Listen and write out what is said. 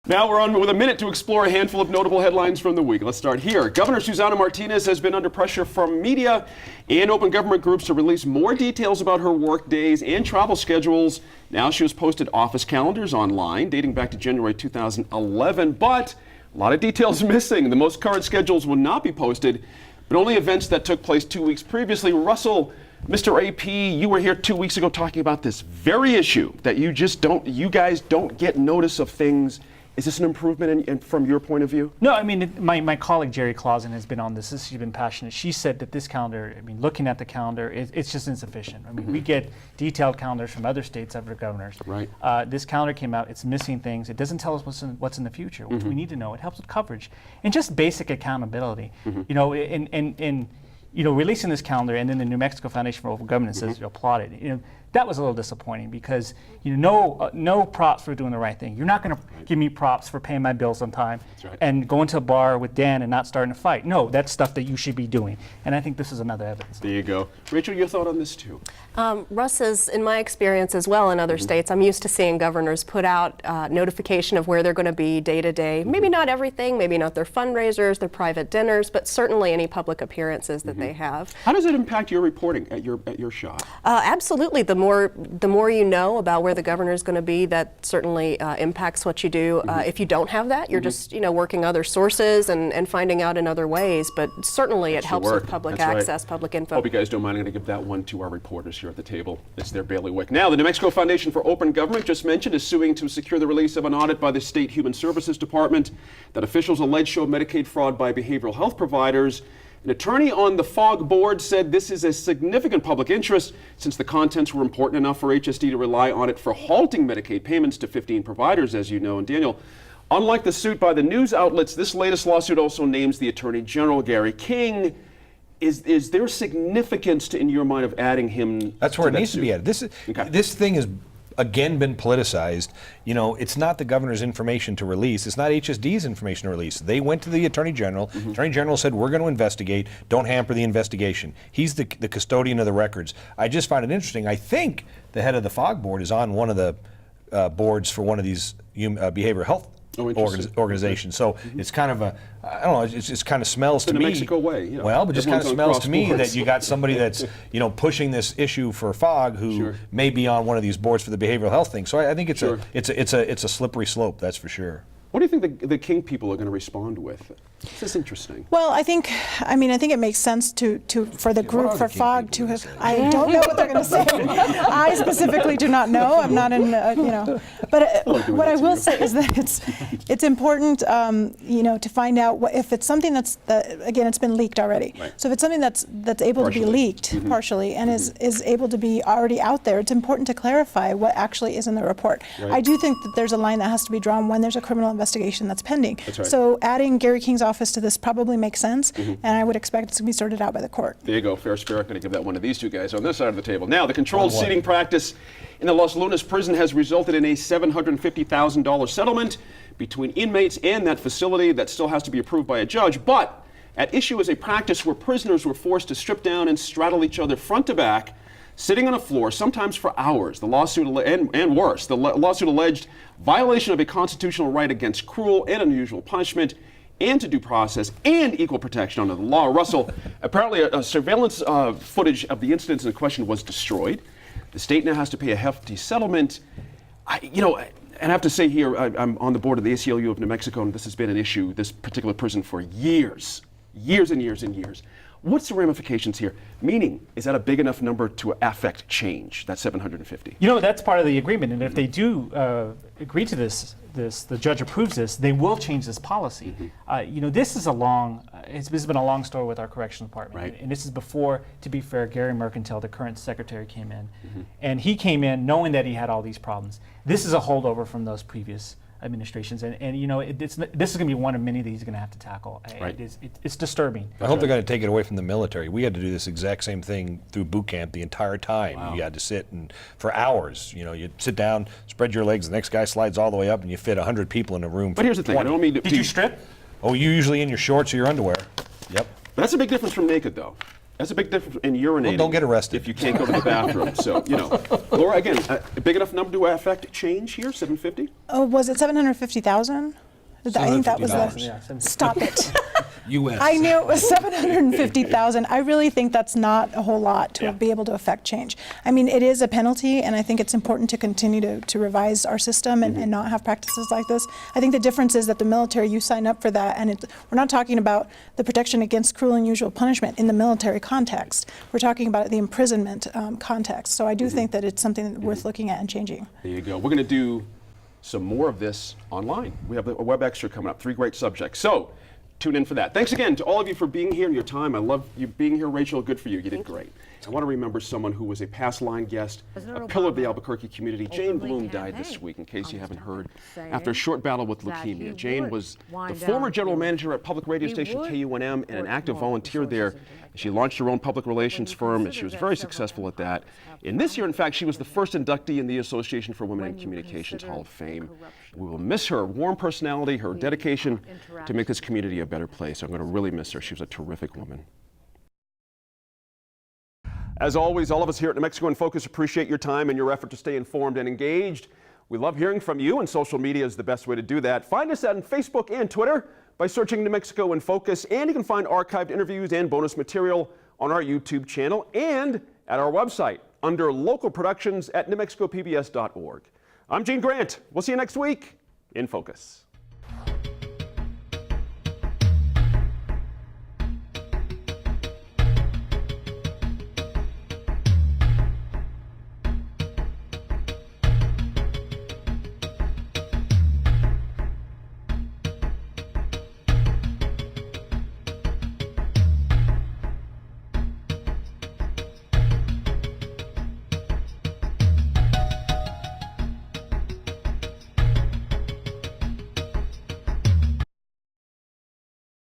Now we're on with a minute to explore a handful of notable headlines from the week. Let's start here. Governor Susana Martinez has been under pressure from media and open government groups to release more details about her work days and travel schedules. Now she has posted office calendars online dating back to January 2011, but a lot of details missing. The most current schedules will not be posted, but only events that took place 2 weeks previously. Russell, Mr. AP, you were here 2 weeks ago talking about this very issue that you guys don't get notice of things. Is this an improvement from your point of view? No, I mean, my colleague Jerry Clausen has been on this. She's been passionate. She said that this calendar, I mean, looking at the calendar, it's just insufficient. I mean, we get detailed calendars from other states, other governors. Right. This calendar came out, it's missing things. It doesn't tell us what's in the future, which we need to know. It helps with coverage and just basic accountability. You know, releasing this calendar, and then the New Mexico Foundation for Open Government says you applaud it. You know, that was a little disappointing because no props for doing the right thing. You're not going to give me props for paying my bills on time and going to a bar with Dan and not starting a fight. No, that's stuff that you should be doing. And I think this is another evidence. There you go. Rachel, your thought on this too? Russ, is in my experience as well in other states, I'm used to seeing governors put out notification of where they're going to be day to day. Maybe not everything, maybe not their fundraisers, their private dinners, but certainly any public appearances that they have. How does it impact your reporting at your shop? Absolutely. The more you know about where the governor is going to be, that certainly impacts what you do. If you don't have that, you're just working other sources and finding out in other ways. But certainly it helps with public access, public info. Hope you guys don't mind. I'm going to give that one to our reporters here at the table. It's their bailiwick. Now, the New Mexico Foundation for Open Government, just mentioned, is suing to secure the release of an audit by the State Human Services Department that officials allege showed Medicaid fraud by behavioral health providers. An attorney on the FOG board said this is a significant public interest since the contents were important enough for HSD to rely on it for halting Medicaid payments to 15 providers, as you know. And Daniel, unlike the suit by the news outlets, this latest lawsuit also names the Attorney General, Gary King. Is there significance in your mind of adding him? That's where it needs to be added. This thing has again been politicized. You know, it's not the governor's information to release. It's not HSD's information to release. They went to the Attorney General. Attorney General said, we're going to investigate. Don't hamper the investigation. He's the custodian of the records. I just find it interesting. I think the head of the FOG board is on one of the boards for one of these behavioral health organizations. So it's kind of I don't know, it just kind of smells to me. The New Mexico way. You know, well, but just kind of smells to me that you got somebody that's, pushing this issue for FOG who may be on one of these boards for the behavioral health thing. So I think it's a slippery slope, that's for sure. What do you think the King people are going to respond with? This is interesting. Well, I think it makes sense for the group, for FOG to have. I don't know what they're going to say. I specifically do not know. I'm not in, But what I will say is that it's important, to find out if it's something again, it's been leaked already. Right. So if it's something that's able to be leaked partially and is able to be already out there, it's important to clarify what actually is in the report. Right. I do think that there's a line that has to be drawn when there's a criminal investigation that's pending. That's right. So adding Gary King's office to this probably makes sense, and I would expect it's going to be sorted out by the court. There you go, fair spirit. I'm going to give that one to these two guys on this side of the table. Now, the controlled seating practice in the Los Lunas prison has resulted in a $750,000 settlement between inmates and that facility that still has to be approved by a judge. But at issue is a practice where prisoners were forced to strip down and straddle each other front to back, sitting on a floor, sometimes for hours. The lawsuit, and worse, the lawsuit alleged violation of a constitutional right against cruel and unusual punishment and to due process and equal protection under the law. Russell, apparently a surveillance footage of the incidents in question was destroyed. The state now has to pay a hefty settlement. And I have to say here, I'm on the board of the ACLU of New Mexico, and this has been an issue, this particular prison, for years and years and years. What's the ramifications here? Meaning, is that a big enough number to affect change, that 750? That's part of the agreement, and if they do agree to this, the judge approves this, they will change this policy. This is it's been a long story with our corrections department. Right. And this is before, to be fair, Gary Mercantile, the current secretary, came in. And he came in knowing that he had all these problems. This is a holdover from those previous administrations, and this is going to be one of many that he's going to have to tackle. Right. It's disturbing. I hope they're going to take it away from the military. We had to do this exact same thing through boot camp the entire time. Wow. You had to sit for hours. You sit down, spread your legs, the next guy slides all the way up, and you fit 100 people in a room. But here's the thing, I don't mean to... Did you strip? Oh, you usually in your shorts or your underwear. Yep. That's a big difference from naked, though. That's a big difference in urinating. Well, don't get arrested. If you can't go to the bathroom. So, Laura, again, a big enough number to affect change here, 750? Oh, was it 750,000? I think that was $750. the. Yeah, 750. Stop it. U.S. I knew it was 750,000. I really think that's not a whole lot to Yeah. be able to affect change. I mean, it is a penalty, and I think it's important to continue to revise our system and not have practices like this. I think the difference is that the military, you sign up for that, and we're not talking about the protection against cruel and unusual punishment in the military context. We're talking about the imprisonment context. So I do think that it's something worth looking at and changing. There you go. We're going to do some more of this online. We have a web extra coming up, 3 great subjects. So tune in for that. Thanks again to all of you for being here and your time. I love you being here, Rachel. Good for you. You did great. I want to remember someone who was a past line guest, a pillar of the Albuquerque community. Jane Bloom died this week, in case you haven't heard, after a short battle with leukemia. Jane was the former general manager at public radio station KUNM and an active volunteer there. She launched her own public relations firm, and she was very successful at that. And this year, in fact, she was the first inductee in the Association for Women in Communications Hall of Fame. We will miss her warm personality, her dedication to make this community a better place. I'm going to really miss her. She was a terrific woman. As always, all of us here at New Mexico in Focus appreciate your time and your effort to stay informed and engaged. We love hearing from you, and social media is the best way to do that. Find us on Facebook and Twitter by searching New Mexico in Focus, and you can find archived interviews and bonus material on our YouTube channel and at our website under local productions at newmexicopbs.org. I'm Gene Grant. We'll see you next week in Focus.